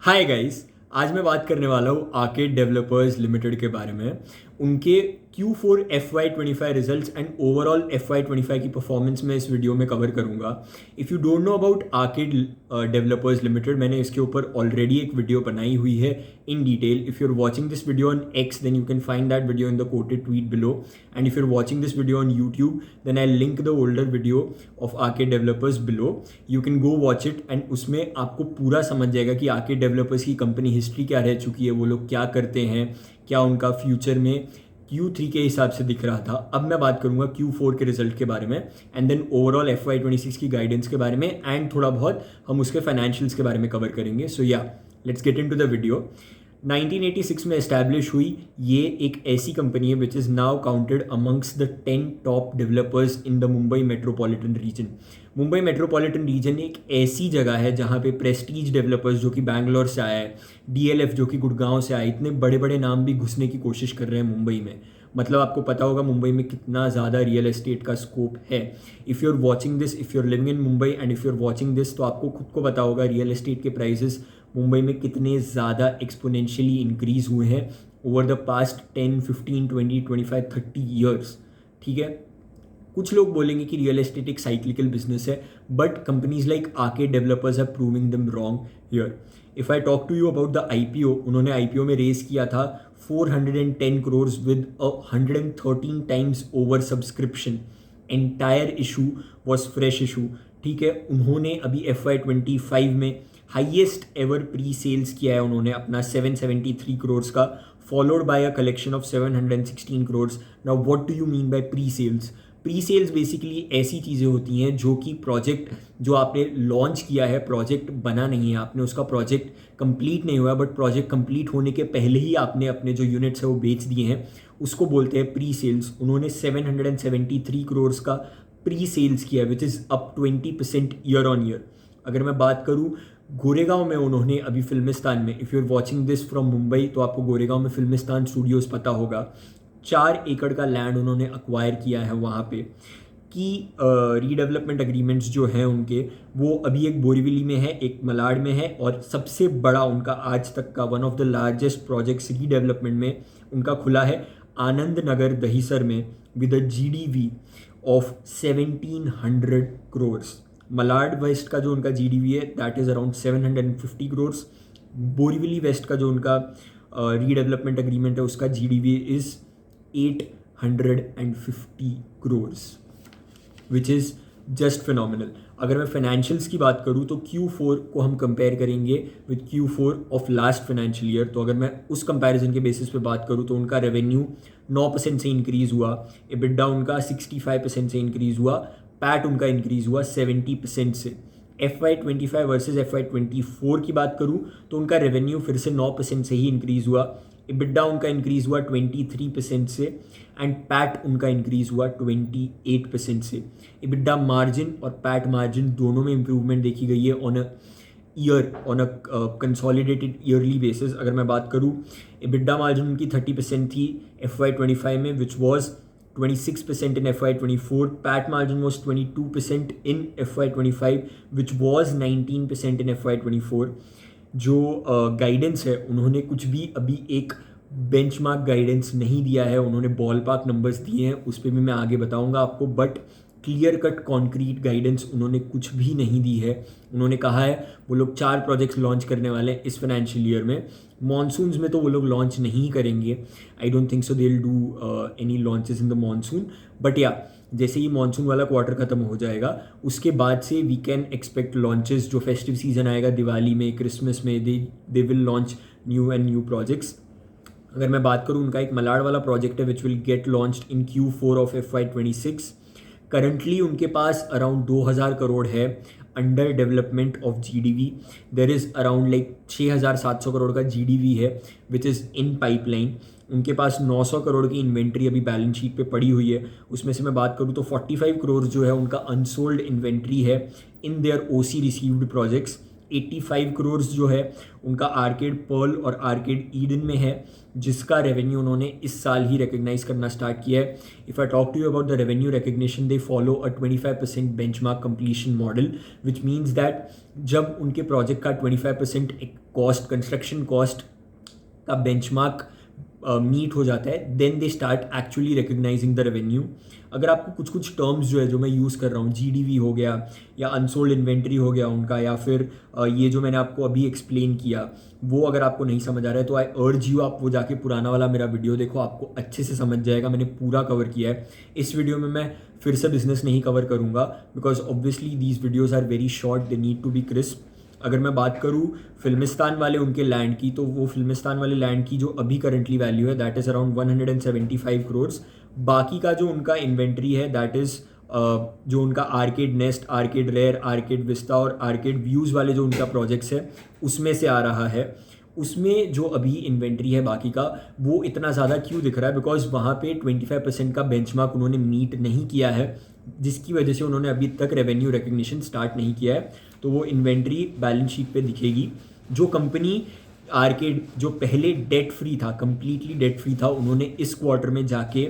Hi guys. आज मैं बात करने वाला हूँ आर्केड डेवलपर्स लिमिटेड के बारे में। उनके Q4 FY25 results and overall FY25 की परफॉर्मेंस मैं इस वीडियो में कवर करूँगा। If you don't know about Arkade Developers Limited, मैंने इसके ऊपर ऑलरेडी एक वीडियो बनाई हुई है in detail. If you are watching this video on X, then you can find that video in the quoted tweet below, and if you are watching this video on YouTube, then I link the older video of Arkade Developers below. You can go watch it and उसमें आपको पूरा समझ जाएगा कि arcade developers की company history क्या रह चुकी है, वो लोग क्या करते हैं, क्या उनका फ्यूचर में Q3 के हिसाब से दिख रहा था। अब मैं बात करूंगा Q4 के रिजल्ट के बारे में एंड देन ओवरऑल FY26 की गाइडेंस के बारे में एंड थोड़ा बहुत हम उसके फाइनेंशियल्स के बारे में कवर करेंगे। सो या let's get into the video. 1986 में एस्टैब्लिश हुई ये एक ऐसी कंपनी है which is now counted amongst the 10 top developers in the Mumbai metropolitan region. Mumbai metropolitan region एक ऐसी जगह है जहाँ पे प्रेस्टीज डेवलपर्स जो कि बैंगलोर से आया है, DLF जो कि गुड़गांव से आया, इतने बड़े बड़े नाम भी घुसने की कोशिश कर रहे हैं मुंबई में। मतलब आपको पता होगा मुंबई में कितना ज़्यादा रियल एस्टेट का स्कोप है। If you are watching this, if you are living in Mumbai and if you are watching this, तो आपको खुद को पता होगा रियल एस्टेट के प्राइसेस मुंबई में कितने ज़्यादा एक्सपोनेंशियली इंक्रीज हुए हैं ओवर द पास्ट 10, 15, 20, 25, 30 ईयर्स। ठीक है, कुछ लोग बोलेंगे कि रियल एस्टेट एक साइक्लिकल बिजनेस है, but companies like Arkade Developers are proving them wrong here. If I talk to you about the IPO, उन्होंने IPO में रेज किया था 410 crore with 113 times over subscription. Entire issue was fresh issue. ठीक है, उन्होंने अभी FY25 में हाईएस्ट एवर प्री सेल्स किया है उन्होंने अपना 773 करोड़ का, followed by a collection of 716 crore. Now what do you mean by pre sales? Pre sales basically ऐसी चीज़ें होती हैं जो कि प्रोजेक्ट जो आपने लॉन्च किया है, प्रोजेक्ट बना नहीं है, आपने उसका प्रोजेक्ट कंप्लीट नहीं हुआ, बट प्रोजेक्ट कंप्लीट होने के पहले ही आपने अपने जो यूनिट्स है वो बेच दिए हैं, उसको बोलते हैं प्री सेल्स। उन्होंने 773 करोड़ का प्री सेल्स किया, which is up 20% year on year. अगर मैं बात करूँ गोरेगांव में, उन्होंने अभी फिल्मिस्तान में, if you are watching this from Mumbai तो आपको गोरेगांव में फिल्मिस्तान स्टूडियोज़ पता होगा, 4 एकड़ का लैंड उन्होंने अक्वायर किया है वहाँ पे। कि रीडेवलपमेंट एग्रीमेंट्स जो हैं उनके, वो अभी एक बोरीवली में है, एक मलाड में है, और सबसे बड़ा उनका आज तक का one of the largest projects redevelopment में उनका खुला है आनंद नगर दहीसर में with a GDV of 1700 crore. Malad west का जो उनका GDV है that is around 750 crore. Borivali west का जो उनका रीडेवलपमेंट एग्रीमेंट है उसका GDV is 850 crore, which is just phenomenal. अगर मैं फाइनेंशियल्स की बात करूँ तो Q4 को हम कंपेयर करेंगे with Q4 of last financial year. तो अगर मैं उस कंपैरिजन के बेसिस पे बात करूँ तो उनका रेवेन्यू 9% से इंक्रीज़ हुआ, EBITDA उनका 65% से इंक्रीज़ हुआ, पैट उनका इंक्रीज़ हुआ 70% से। FY25 वर्सेस FY24 की बात करूँ तो उनका रेवेन्यू फिर से 9% से ही इंक्रीज़ हुआ, EBITDA उनका इंक्रीज़ हुआ 23% से, एंड पैट उनका इंक्रीज़ हुआ 28% से। EBITDA मार्जिन और पैट मार्जिन दोनों में इंप्रूवमेंट देखी गई है on a consolidated yearly basis. अगर मैं बात करूँ, EBITDA मार्जिन उनकी 30% थी FY25 में, which was 26% in FY24. PAT margin was 22% in FY25, which was 19% in FY24. जो गाइडेंस है, उन्होंने कुछ भी अभी एक बेंचमार्क गाइडेंस नहीं दिया है, उन्होंने बॉल पार्क नंबर्स दिए हैं, उस पर भी मैं आगे बताऊंगा आपको, but clear cut concrete guidance उन्होंने कुछ भी नहीं दी है। उन्होंने कहा है वो लोग 4 प्रोजेक्ट्स लॉन्च करने वाले हैं इस फाइनेंशियल ईयर में। मॉनसून्स में तो वो लोग लॉन्च नहीं करेंगे, आई don't think so they will do any launches in the monsoon, but या जैसे ही मॉनसून वाला क्वार्टर खत्म हो जाएगा उसके बाद से वी कैन एक्सपेक्ट लॉन्चेस। जो फेस्टिव सीजन आएगा दिवाली में, क्रिसमस में, they will launch new and new projects. अगर मैं बात करूँ, उनका एक मलाड वाला प्रोजेक्ट है which will get launched in Q4 of FY26। Currently उनके पास अराउंड 2000 करोड़ है under development of GDV। There is around like 6700 crore का GDV है विच इज़ इन पाइपलाइन। उनके पास 900 करोड़ की इन्वेंट्री अभी बैलेंस शीट पे पड़ी हुई है। उसमें से मैं बात करूँ तो 45 करोड़ जो है उनका अनसोल्ड इन्वेंट्री है in their OC received projects, 85 crore जो है उनका आर्केड पर्ल और आर्केड ईडन में है, जिसका रेवेन्यू उन्होंने इस साल ही रिकग्नाइज करना स्टार्ट किया है. If I talk to you about the revenue recognition, they follow a 25% benchmark completion model, which means that जब उनके प्रोजेक्ट का 25% कॉस्ट, कंस्ट्रक्शन कॉस्ट का बेंचमार्क मीट हो जाता है, then they start actually recognizing the revenue. अगर आपको कुछ कुछ टर्म्स जो है जो मैं यूज़ कर रहा हूँ, GDV हो गया या अनसोल्ड इन्वेंट्री हो गया उनका, या फिर ये जो मैंने आपको अभी एक्सप्लेन किया, वो अगर आपको नहीं समझ आ रहा है तो आई अर्ज यू आप वो जाके पुराना वाला मेरा वीडियो देखो, आपको अच्छे से समझ जाएगा. मैंने पूरा कवर किया है. इस वीडियो में मैं फिर से बिजनेस नहीं कवर करूँगा, because obviously these videos are very short, they need to be crisp. अगर मैं बात करूँ फिल्मिस्तान वाले उनके लैंड की, तो वो फिल्मिस्तान वाले लैंड की जो अभी करंटली वैल्यू है दैट इज़ अराउंड 175 करोड़. बाकी का जो उनका इन्वेंट्री है दैट इज़ जो उनका Arkade Nest, Arkade Rare, Arkade Vista और आर्केड व्यूज़ वाले जो उनका प्रोजेक्ट्स है उसमें से आ रहा है. उसमें जो अभी इन्वेंट्री है बाकी का, वो इतना ज़्यादा क्यों दिख रहा है? बिकॉज वहाँ पे 25% का बेंचमार्क उन्होंने मीट नहीं किया है, जिसकी वजह से उन्होंने अभी तक रेवेन्यू रिकग्निशन स्टार्ट नहीं किया है. तो वो इन्वेंट्री बैलेंस शीट पे दिखेगी. जो कंपनी आर्केड जो पहले डेट फ्री था, कंप्लीटली डेट फ्री था, उन्होंने इस क्वार्टर में जाके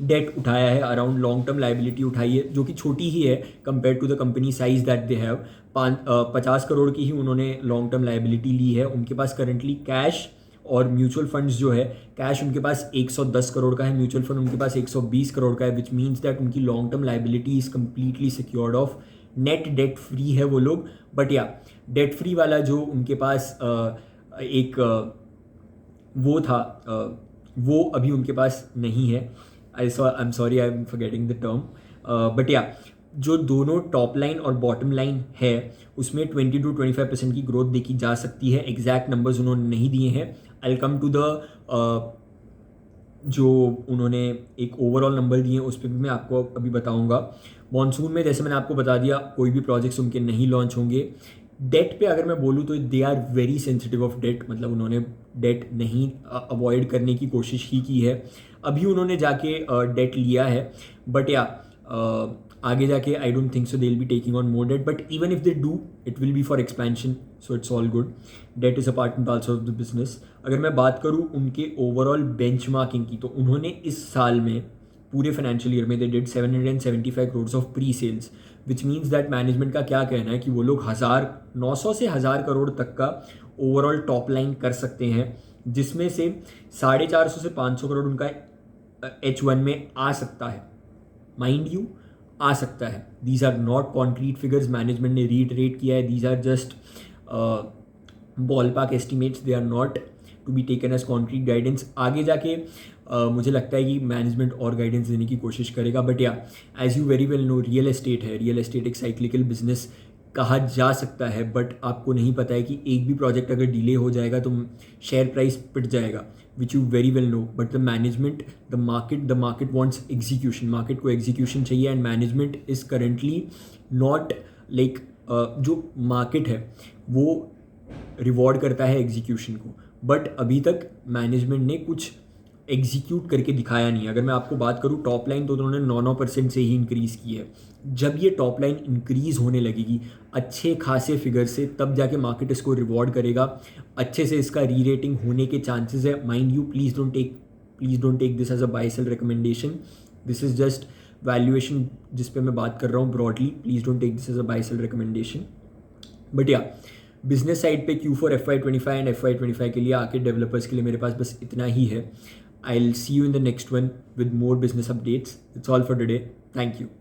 डेट उठाया है, अराउंड लॉन्ग टर्म लाइबिलिटी उठाई है, जो कि छोटी ही है compare to the company size that they have. 50 crore की ही उन्होंने लॉन्ग टर्म लाइबिलिटी ली है. उनके पास करंटली कैश और म्यूचुअल फंड्स जो है, कैश उनके पास 110 करोड़ का है, म्यूचुअल फंड उनके पास 120 करोड़ का है, विच मीन्स दैट उनकी long term liability is completely secured of, net debt free है वो लोग. बट या डेट फ्री वाला जो उनके पास एक वो था, वो अभी उनके पास नहीं है. I am sorry, I am forgetting the term. But या जो दोनों टॉप लाइन और बॉटम लाइन है उसमें 20 to 25% की ग्रोथ देखी जा सकती है. एग्जैक्ट नंबर्स उन्होंने नहीं दिए हैं. I will come to the जो उन्होंने एक ओवरऑल नंबर दिए हैं उस पर भी मैं आपको अभी बताऊंगा. मॉनसून में जैसे मैंने आपको बता दिया, कोई भी प्रोजेक्ट्स उनके नहीं लॉन्च होंगे. डेट पे अगर मैं बोलूँ तो they are very sensitive of debt, मतलब उन्होंने डेट नहीं अवॉइड करने की कोशिश ही की है. अभी उन्होंने जाके डेट लिया है, बट या आगे जाके I don't think so they will be taking on more debt. But even if they do, it will be for expansion, so it's all good. Debt is a part and parcel of the business. अगर मैं बात करूँ उनके overall benchmarking की, तो उन्होंने इस साल में पूरे फाइनेंशियल ईयर में they did 775 crore of pre sales, which means that management का क्या कहना है कि वो लोग 900 से 1000 करोड़ तक का ओवरऑल टॉप लाइन कर सकते हैं, जिसमें से 450 से 500 करोड़ उनका H1 में आ सकता है. माइंड यू, आ सकता है. These are not concrete figures, management ने रीइटरेट किया है. These are just ballpark estimates, they are not to be taken as concrete guidance. आगे जाके मुझे लगता है कि मैनेजमेंट और गाइडेंस देने की कोशिश करेगा. बट या as you very well know, real estate है, रियल एस्टेट एक साइक्लिकल बिजनेस कहा जा सकता है. बट आपको नहीं पता है कि एक भी प्रोजेक्ट अगर डिले हो जाएगा तो शेयर प्राइस पिट जाएगा, which you very well know. But the management, the market wants execution. Market को एग्जीक्यूशन चाहिए, and management is currently not like, जो मार्केट है वो रिवॉर्ड करता है एग्जीक्यूशन को, बट अभी तक मैनेजमेंट ने कुछ एग्जीक्यूट करके दिखाया नहीं. अगर मैं आपको बात करूँ टॉप लाइन, तो उन्होंने 9% से ही इंक्रीज़ की है. जब ये टॉप लाइन इंक्रीज़ होने लगेगी अच्छे खासे फिगर से, तब जाके मार्केट इसको रिवॉर्ड करेगा. अच्छे से इसका री रेटिंग होने के चांसेस है. Mind you, please don't take this as a buy sell recommendation. This is just valuation जिस पे मैं बात कर रहा हूँ broadly. Please don't take this as a buy sell recommendation. But या बिजनेस साइड पे Q4 FY25 एंड FY25 के लिए आर्केड डेवलपर्स के लिए मेरे पास बस इतना ही है. I'll see you in the next one with more business updates. That's all for today. Thank you.